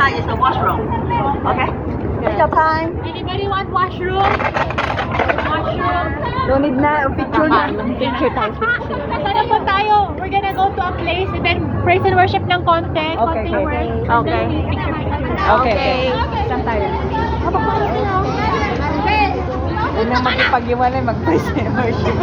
side is the washroom. Okay? Take your time. Anybody want washroom? Washroom. No need na, picture na. Picture tayo. Sana po tayo. We're gonna go to a place and then praise and worship ng konti. Okay, konting okay. words. Okay. Okay. Saan tayo? Yun ang makipag-iwalay, mag-praise and worship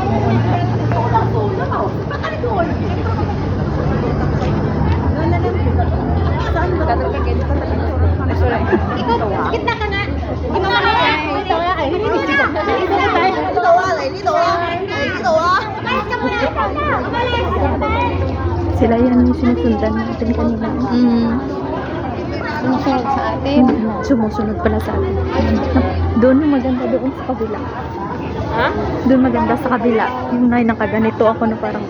muna. Kita ka na. Ito nga eh. Ito nga eh. Dito ah, dito ah. Dito ah. Umalis ka muna. Umalis. Sila yan yung sinusundan natin kanina. Sumusunod sa atin. Sumusunod pala sa atin. Doon maganda doon sa kabila. Ha? Doon maganda sa kabila. Yung ngay nakaganito ako na parang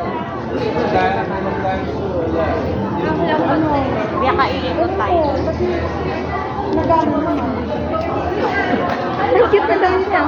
Biya kainin tayo. ang cute na lang niya.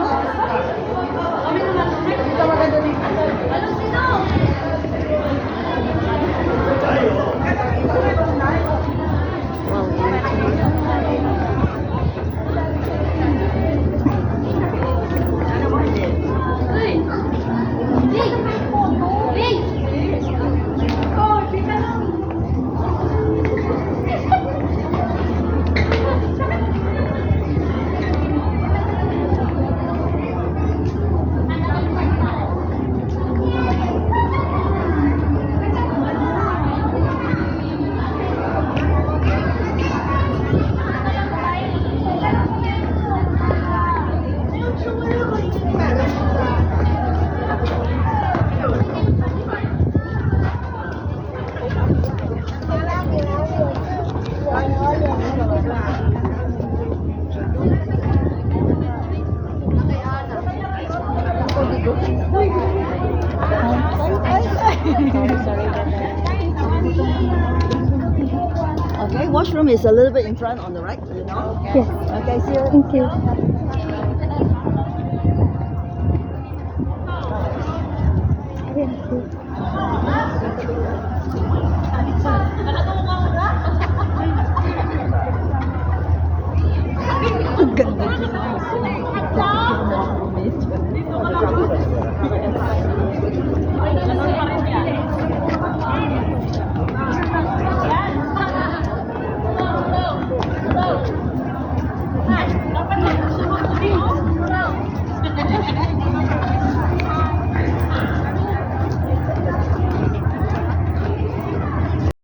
Okay, washroom is a little bit in front on the right, you know? Yes. Okay, see you. Thank you.